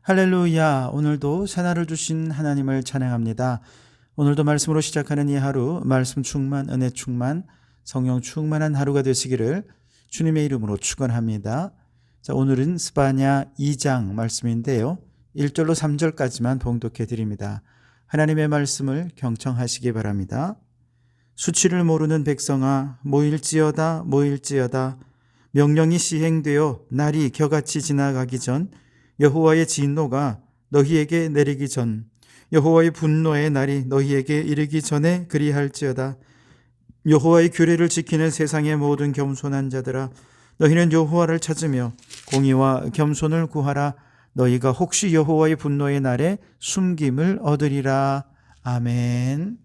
할렐루야. 오늘도 새날을 주신 하나님을 찬양합니다. 오늘도 말씀으로 시작하는 이 하루, 말씀 충만, 은혜 충만, 성령 충만한 하루가 되시기를 주님의 이름으로 축원합니다. 자, 오늘은 스바냐 2장 말씀인데요. 1절로 3절까지만 봉독해 드립니다. 하나님의 말씀을 경청하시기 바랍니다. 수치를 모르는 백성아, 모일지어다 모일지어다. 명령이 시행되어 날이 겨같이 지나가기 전, 여호와의 진노가 너희에게 내리기 전, 여호와의 분노의 날이 너희에게 이르기 전에 그리할지어다. 여호와의 규례를 지키는 세상의 모든 겸손한 자들아, 너희는 여호와를 찾으며 공의와 겸손을 구하라. 너희가 혹시 여호와의 분노의 날에 숨김을 얻으리라. 아멘.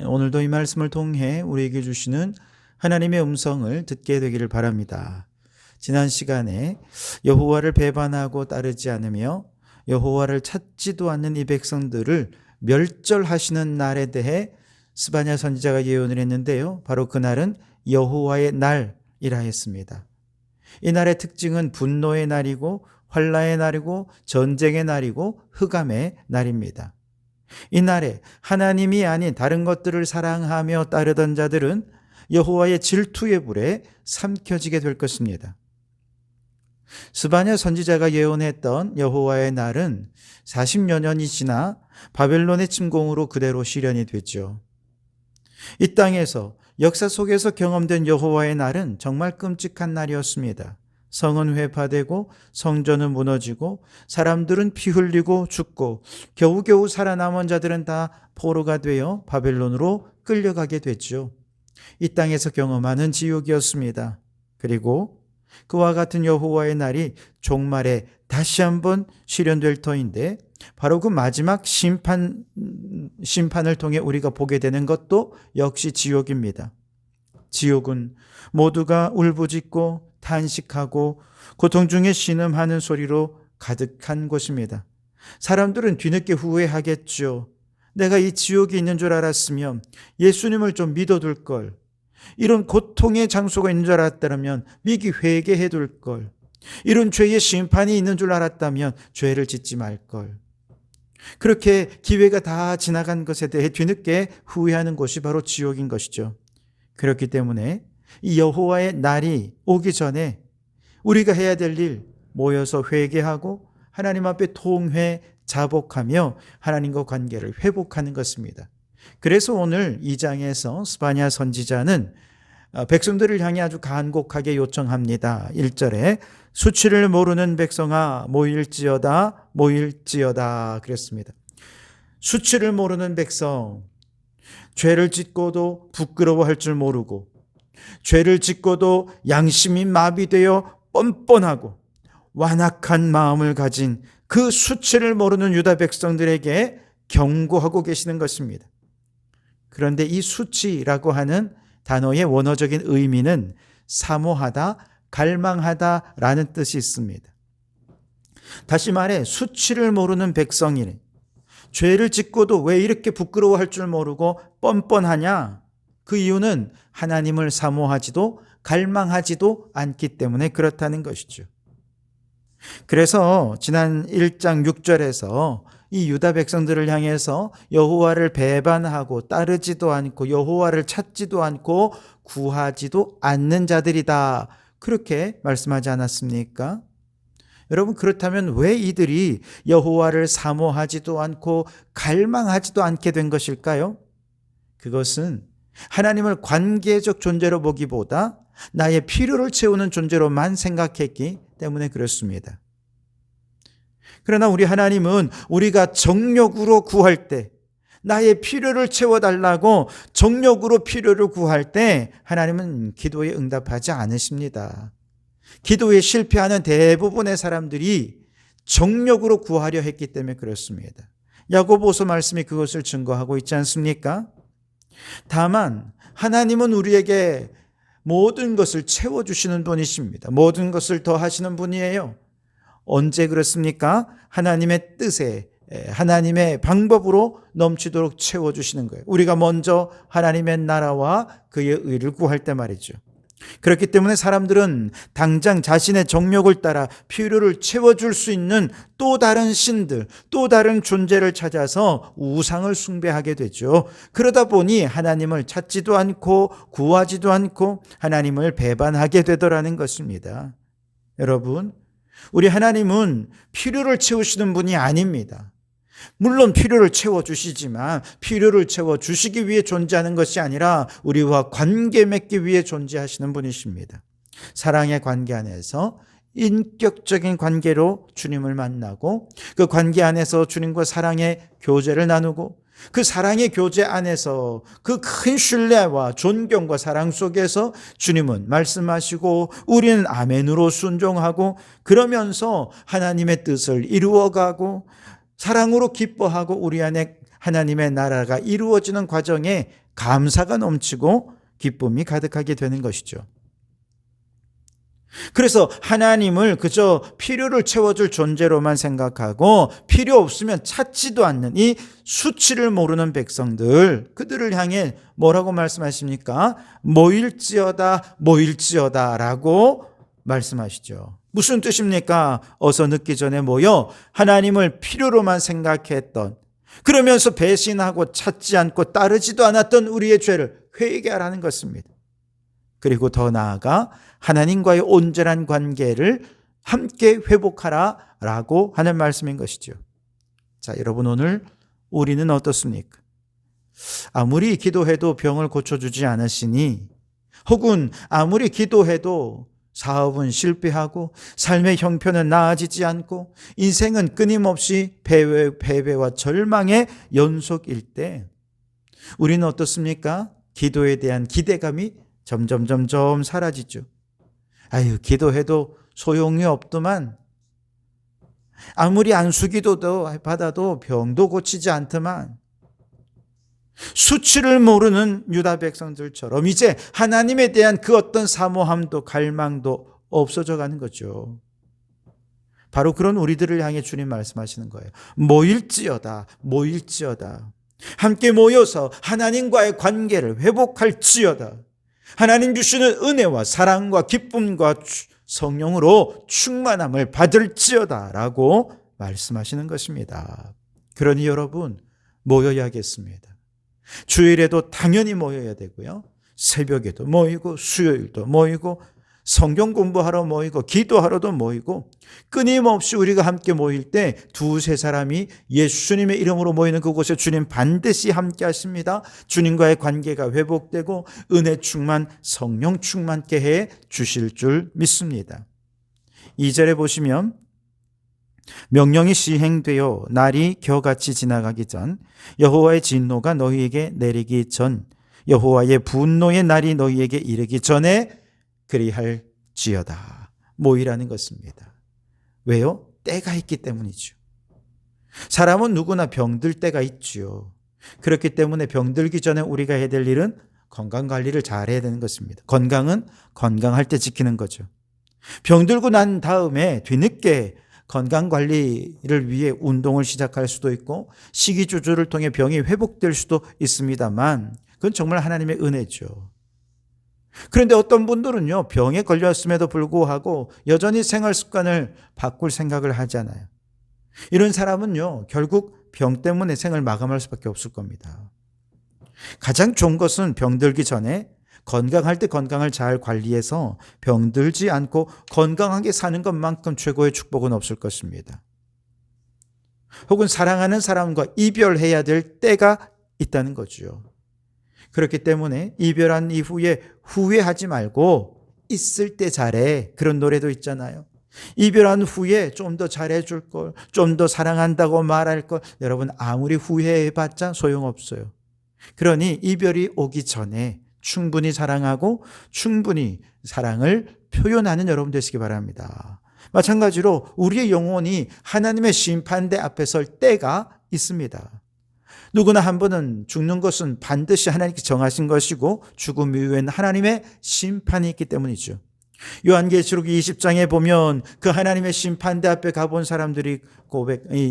오늘도 이 말씀을 통해 우리에게 주시는 하나님의 음성을 듣게 되기를 바랍니다. 지난 시간에 여호와를 배반하고 따르지 않으며 여호와를 찾지도 않는 이 백성들을 멸절하시는 날에 대해 스바냐 선지자가 예언을 했는데요. 바로 그날은 여호와의 날이라 했습니다. 이 날의 특징은 분노의 날이고 환난의 날이고 전쟁의 날이고 흑암의 날입니다. 이 날에 하나님이 아닌 다른 것들을 사랑하며 따르던 자들은 여호와의 질투의 불에 삼켜지게 될 것입니다. 스바냐 선지자가 예언했던 여호와의 날은 40여 년이 지나 바벨론의 침공으로 그대로 실현이 됐죠. 이 땅에서 역사 속에서 경험된 여호와의 날은 정말 끔찍한 날이었습니다. 성은 회파되고 성전은 무너지고 사람들은 피 흘리고 죽고 겨우겨우 살아남은 자들은 다 포로가 되어 바벨론으로 끌려가게 됐죠. 이 땅에서 경험하는 지옥이었습니다. 그리고 그와 같은 여호와의 날이 종말에 다시 한번 실현될 터인데, 바로 그 마지막 심판을 통해 우리가 보게 되는 것도 역시 지옥입니다. 지옥은 모두가 울부짖고 탄식하고 고통 중에 신음하는 소리로 가득한 곳입니다. 사람들은 뒤늦게 후회하겠죠. 내가 이 지옥이 있는 줄 알았으면 예수님을 좀 믿어둘 걸. 이런 고통의 장소가 있는 줄 알았다면 미리 회개해 둘 걸. 이런 죄의 심판이 있는 줄 알았다면 죄를 짓지 말 걸. 그렇게 기회가 다 지나간 것에 대해 뒤늦게 후회하는 곳이 바로 지옥인 것이죠. 그렇기 때문에 이 여호와의 날이 오기 전에 우리가 해야 될 일, 모여서 회개하고 하나님 앞에 통회, 자복하며 하나님과 관계를 회복하는 것입니다. 그래서 오늘 2장에서 스바냐 선지자는 백성들을 향해 아주 간곡하게 요청합니다. 1절에 수치를 모르는 백성아, 모일지어다 모일지어다 그랬습니다. 수치를 모르는 백성, 죄를 짓고도 부끄러워할 줄 모르고 죄를 짓고도 양심이 마비되어 뻔뻔하고 완악한 마음을 가진 그 수치를 모르는 유다 백성들에게 경고하고 계시는 것입니다. 그런데 이 수치라고 하는 단어의 원어적인 의미는 사모하다, 갈망하다라는 뜻이 있습니다. 다시 말해 수치를 모르는 백성이래. 죄를 짓고도 왜 이렇게 부끄러워할 줄 모르고 뻔뻔하냐? 그 이유는 하나님을 사모하지도 갈망하지도 않기 때문에 그렇다는 것이죠. 그래서 지난 1장 6절에서 이 유다 백성들을 향해서 여호와를 배반하고 따르지도 않고 여호와를 찾지도 않고 구하지도 않는 자들이다, 그렇게 말씀하지 않았습니까? 여러분, 그렇다면 왜 이들이 여호와를 사모하지도 않고 갈망하지도 않게 된 것일까요? 그것은 하나님을 관계적 존재로 보기보다 나의 필요를 채우는 존재로만 생각했기 때문에 그렇습니다. 그러나 우리 하나님은 우리가 정욕으로 구할 때, 나의 필요를 채워달라고 정욕으로 필요를 구할 때 하나님은 기도에 응답하지 않으십니다. 기도에 실패하는 대부분의 사람들이 정욕으로 구하려 했기 때문에 그렇습니다. 야고보서 말씀이 그것을 증거하고 있지 않습니까? 다만 하나님은 우리에게 모든 것을 채워주시는 분이십니다. 모든 것을 더하시는 분이에요. 언제 그렇습니까? 하나님의 뜻에, 하나님의 방법으로 넘치도록 채워주시는 거예요. 우리가 먼저 하나님의 나라와 그의 의를 구할 때 말이죠. 그렇기 때문에 사람들은 당장 자신의 정욕을 따라 필요를 채워줄 수 있는 또 다른 신들, 또 다른 존재를 찾아서 우상을 숭배하게 되죠. 그러다 보니 하나님을 찾지도 않고 구하지도 않고 하나님을 배반하게 되더라는 것입니다. 여러분, 우리 하나님은 필요를 채우시는 분이 아닙니다. 물론 필요를 채워주시지만 필요를 채워주시기 위해 존재하는 것이 아니라 우리와 관계 맺기 위해 존재하시는 분이십니다. 사랑의 관계 안에서 인격적인 관계로 주님을 만나고 그 관계 안에서 주님과 사랑의 교제를 나누고 그 사랑의 교제 안에서 그 큰 신뢰와 존경과 사랑 속에서 주님은 말씀하시고 우리는 아멘으로 순종하고 그러면서 하나님의 뜻을 이루어가고 사랑으로 기뻐하고 우리 안에 하나님의 나라가 이루어지는 과정에 감사가 넘치고 기쁨이 가득하게 되는 것이죠. 그래서 하나님을 그저 필요를 채워줄 존재로만 생각하고 필요 없으면 찾지도 않는 이 수치를 모르는 백성들, 그들을 향해 뭐라고 말씀하십니까? 모일지어다 라고 말씀하시죠. 무슨 뜻입니까? 어서 늦기 전에 모여 하나님을 필요로만 생각했던, 그러면서 배신하고 찾지 않고 따르지도 않았던 우리의 죄를 회개하라는 것입니다. 그리고 더 나아가 하나님과의 온전한 관계를 함께 회복하라라고 하는 말씀인 것이죠. 자, 여러분, 오늘 우리는 어떻습니까? 아무리 기도해도 병을 고쳐주지 않으시니, 혹은 아무리 기도해도 사업은 실패하고 삶의 형편은 나아지지 않고 인생은 끊임없이 패배와 절망의 연속일 때 우리는 어떻습니까? 기도에 대한 기대감이 점점 사라지죠. 아유, 기도해도 소용이 없더만, 아무리 안수기도도 받아도 병도 고치지 않더만. 수치를 모르는 유다 백성들처럼 이제 하나님에 대한 그 어떤 사모함도 갈망도 없어져 가는 거죠. 바로 그런 우리들을 향해 주님 말씀하시는 거예요. 모일지어다. 함께 모여서 하나님과의 관계를 회복할지어다. 하나님 주시는 은혜와 사랑과 기쁨과 성령으로 충만함을 받을지어다 라고 말씀하시는 것입니다. 그러니 여러분, 모여야겠습니다. 주일에도 당연히 모여야 되고요. 새벽에도 모이고 수요일도 모이고 성경 공부하러 모이고 기도하러도 모이고, 끊임없이 우리가 함께 모일 때 두세 사람이 예수님의 이름으로 모이는 그곳에 주님 반드시 함께 하십니다. 주님과의 관계가 회복되고 은혜 충만, 성령 충만케 해 주실 줄 믿습니다. 2절에 보시면 명령이 시행되어 날이 겨같이 지나가기 전, 여호와의 진노가 너희에게 내리기 전, 여호와의 분노의 날이 너희에게 이르기 전에 그리할지어다. 모이라는 것입니다. 왜요? 때가 있기 때문이죠. 사람은 누구나 병들 때가 있죠. 그렇기 때문에 병들기 전에 우리가 해야 될 일은 건강관리를 잘 해야 되는 것입니다. 건강은 건강할 때 지키는 거죠. 병들고 난 다음에 뒤늦게 건강관리를 위해 운동을 시작할 수도 있고 식이조절을 통해 병이 회복될 수도 있습니다만, 그건 정말 하나님의 은혜죠. 그런데 어떤 분들은요, 병에 걸렸음에도 불구하고 여전히 생활 습관을 바꿀 생각을 하잖아요. 이런 사람은요, 결국 병 때문에 생을 마감할 수밖에 없을 겁니다. 가장 좋은 것은 병들기 전에 건강할 때 건강을 잘 관리해서 병들지 않고 건강하게 사는 것만큼 최고의 축복은 없을 것입니다. 혹은 사랑하는 사람과 이별해야 될 때가 있다는 거죠. 그렇기 때문에 이별한 이후에 후회하지 말고 있을 때 잘해. 그런 노래도 있잖아요. 이별한 후에 좀 더 잘해줄 걸, 좀 더 사랑한다고 말할 걸. 여러분, 아무리 후회해봤자 소용없어요. 그러니 이별이 오기 전에 충분히 사랑하고 충분히 사랑을 표현하는 여러분 되시기 바랍니다. 마찬가지로 우리의 영혼이 하나님의 심판대 앞에 설 때가 있습니다. 누구나 한 번은 죽는 것은 반드시 하나님께 정하신 것이고 죽음 이후에는 하나님의 심판이 있기 때문이죠. 요한계시록 20장에 보면 그 하나님의 심판대 앞에 가본 사람들이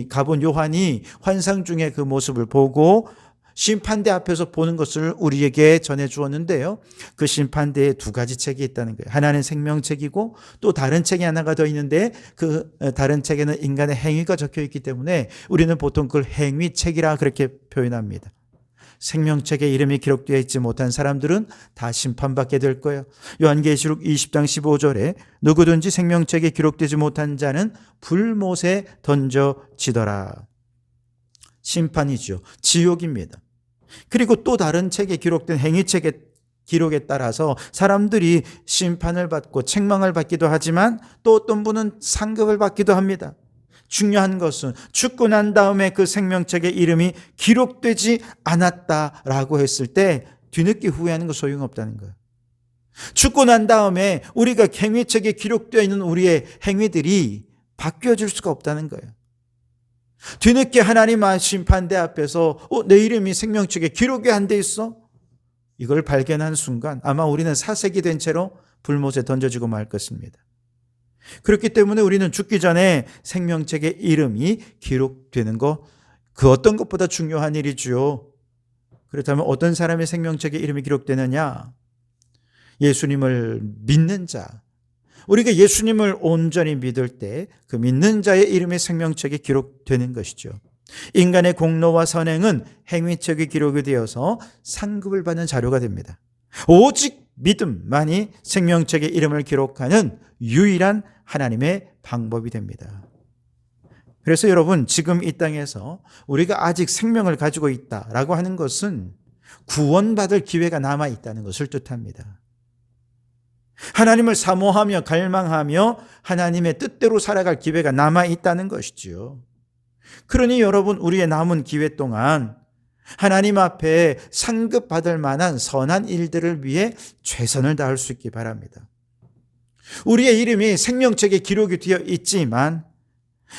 가본 요한이 환상 중에 그 모습을 보고 심판대 앞에서 보는 것을 우리에게 전해 주었는데요. 그 심판대에 두 가지 책이 있다는 거예요. 하나는 생명책이고 또 다른 책이 하나가 더 있는데 그 다른 책에는 인간의 행위가 적혀 있기 때문에 우리는 보통 그걸 행위책이라 그렇게 표현합니다. 생명책에 이름이 기록되어 있지 못한 사람들은 다 심판받게 될 거예요. 요한계시록 20장 15절에 누구든지 생명책에 기록되지 못한 자는 불못에 던져지더라. 심판이죠. 지옥입니다. 그리고 또 다른 책에 기록된 행위책의 기록에 따라서 사람들이 심판을 받고 책망을 받기도 하지만 또 어떤 분은 상급을 받기도 합니다. 중요한 것은 죽고 난 다음에 그 생명책의 이름이 기록되지 않았다라고 했을 때 뒤늦게 후회하는 거 소용없다는 거예요. 죽고 난 다음에 우리가 행위책에 기록되어 있는 우리의 행위들이 바뀌어질 수가 없다는 거예요. 뒤늦게 하나님 심판대 앞에서 내 이름이 생명책에 기록이 안 돼 있어? 이걸 발견한 순간 아마 우리는 사색이 된 채로 불못에 던져지고 말 것입니다. 그렇기 때문에 우리는 죽기 전에 생명책의 이름이 기록되는 것, 그 어떤 것보다 중요한 일이죠. 그렇다면 어떤 사람의 생명책의 이름이 기록되느냐? 예수님을 믿는 자. 우리가 예수님을 온전히 믿을 때 그 믿는 자의 이름이 생명책에 기록되는 것이죠. 인간의 공로와 선행은 행위책에 기록이 되어서 상급을 받는 자료가 됩니다. 오직 믿음만이 생명책의 이름을 기록하는 유일한 하나님의 방법이 됩니다. 그래서 여러분, 지금 이 땅에서 우리가 아직 생명을 가지고 있다라고 하는 것은 구원받을 기회가 남아 있다는 것을 뜻합니다. 하나님을 사모하며 갈망하며 하나님의 뜻대로 살아갈 기회가 남아 있다는 것이지요. 그러니 여러분, 우리의 남은 기회 동안 하나님 앞에 상급받을 만한 선한 일들을 위해 최선을 다할 수 있기 바랍니다. 우리의 이름이 생명책에 기록이 되어 있지만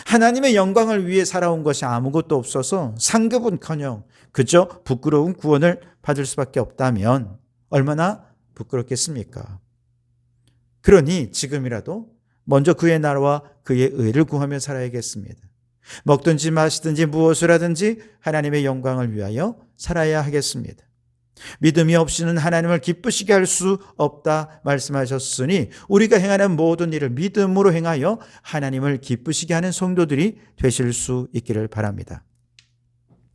하나님의 영광을 위해 살아온 것이 아무것도 없어서 상급은커녕 그저 부끄러운 구원을 받을 수밖에 없다면 얼마나 부끄럽겠습니까? 그러니 지금이라도 먼저 그의 나라와 그의 의를 구하며 살아야겠습니다. 먹든지 마시든지 무엇을 하든지 하나님의 영광을 위하여 살아야 하겠습니다. 믿음이 없이는 하나님을 기쁘시게 할 수 없다 말씀하셨으니 우리가 행하는 모든 일을 믿음으로 행하여 하나님을 기쁘시게 하는 성도들이 되실 수 있기를 바랍니다.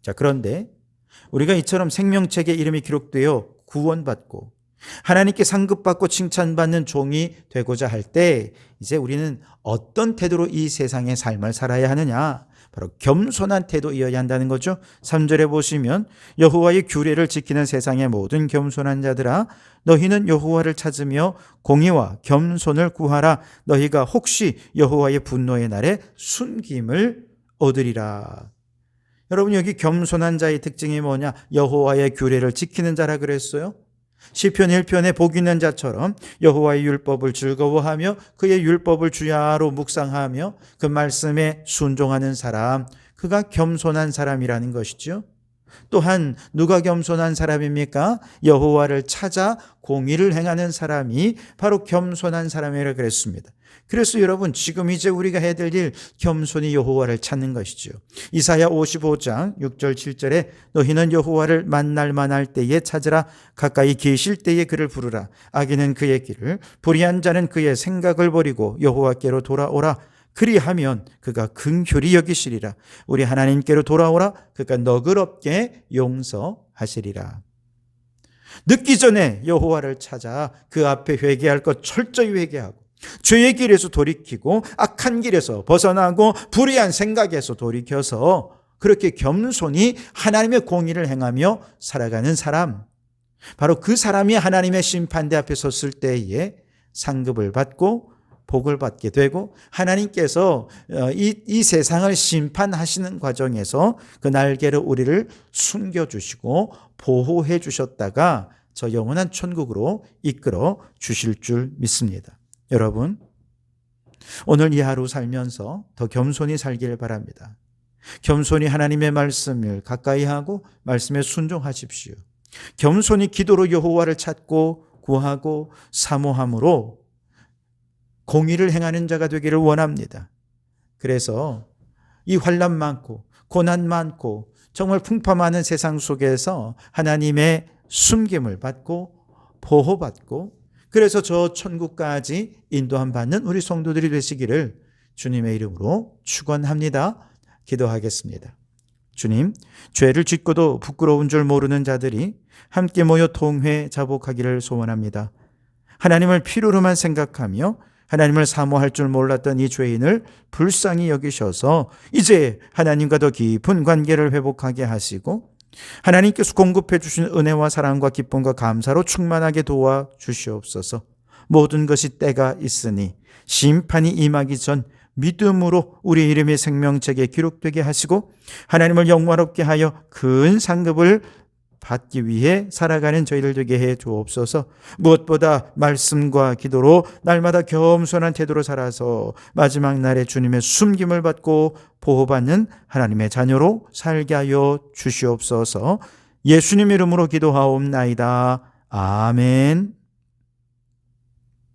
자, 그런데 우리가 이처럼 생명책에 이름이 기록되어 구원받고 하나님께 상급받고 칭찬받는 종이 되고자 할 때 이제 우리는 어떤 태도로 이 세상의 삶을 살아야 하느냐? 바로 겸손한 태도이어야 한다는 거죠. 3절에 보시면 여호와의 규례를 지키는 세상의 모든 겸손한 자들아 너희는 여호와를 찾으며 공의와 겸손을 구하라. 너희가 혹시 여호와의 분노의 날에 순김을 얻으리라. 여러분, 여기 겸손한 자의 특징이 뭐냐? 여호와의 규례를 지키는 자라 그랬어요. 시편 1편에 복 있는 자처럼 여호와의 율법을 즐거워하며 그의 율법을 주야로 묵상하며 그 말씀에 순종하는 사람, 그가 겸손한 사람이라는 것이죠. 또한 누가 겸손한 사람입니까? 여호와를 찾아 공의를 행하는 사람이 바로 겸손한 사람이라고 그랬습니다. 그래서 여러분, 지금 이제 우리가 해야 될 일, 겸손히 여호와를 찾는 것이죠. 이사야 55장 6절 7절에 너희는 여호와를 만날 만할 때에 찾으라. 가까이 계실 때에 그를 부르라. 악인은 그의 길을, 불의한 자는 그의 생각을 버리고 여호와께로 돌아오라. 그리하면 그가 긍휼히 여기시리라. 우리 하나님께로 돌아오라. 그가 너그럽게 용서하시리라. 늦기 전에 여호와를 찾아 그 앞에 회개할 것 철저히 회개하고 죄의 길에서 돌이키고 악한 길에서 벗어나고 불의한 생각에서 돌이켜서 그렇게 겸손히 하나님의 공의를 행하며 살아가는 사람, 바로 그 사람이 하나님의 심판대 앞에 섰을 때에 상급을 받고 복을 받게 되고 하나님께서 이 세상을 심판하시는 과정에서 그 날개로 우리를 숨겨주시고 보호해 주셨다가 저 영원한 천국으로 이끌어 주실 줄 믿습니다. 여러분, 오늘 이 하루 살면서 더 겸손히 살기를 바랍니다. 겸손히 하나님의 말씀을 가까이 하고 말씀에 순종하십시오. 겸손히 기도로 여호와를 찾고 구하고 사모함으로 공의를 행하는 자가 되기를 원합니다. 그래서 이 환난 많고 고난 많고 정말 풍파많은 세상 속에서 하나님의 숨김을 받고 보호받고 그래서 저 천국까지 인도함 받는 우리 성도들이 되시기를 주님의 이름으로 축원합니다. 기도하겠습니다. 주님, 죄를 짓고도 부끄러운 줄 모르는 자들이 함께 모여 통회 자복하기를 소원합니다. 하나님을 필요로만 생각하며 하나님을 사모할 줄 몰랐던 이 죄인을 불쌍히 여기셔서 이제 하나님과 더 깊은 관계를 회복하게 하시고 하나님께서 공급해 주신 은혜와 사랑과 기쁨과 감사로 충만하게 도와 주시옵소서. 모든 것이 때가 있으니 심판이 임하기 전 믿음으로 우리 이름이 생명책에 기록되게 하시고 하나님을 영광롭게 하여 큰 상급을 받기 위해 살아가는 저희들 되게 해 주옵소서. 무엇보다 말씀과 기도로 날마다 겸손한 태도로 살아서 마지막 날에 주님의 숨김을 받고 보호받는 하나님의 자녀로 살게 하여 주시옵소서. 예수님 이름으로 기도하옵나이다. 아멘.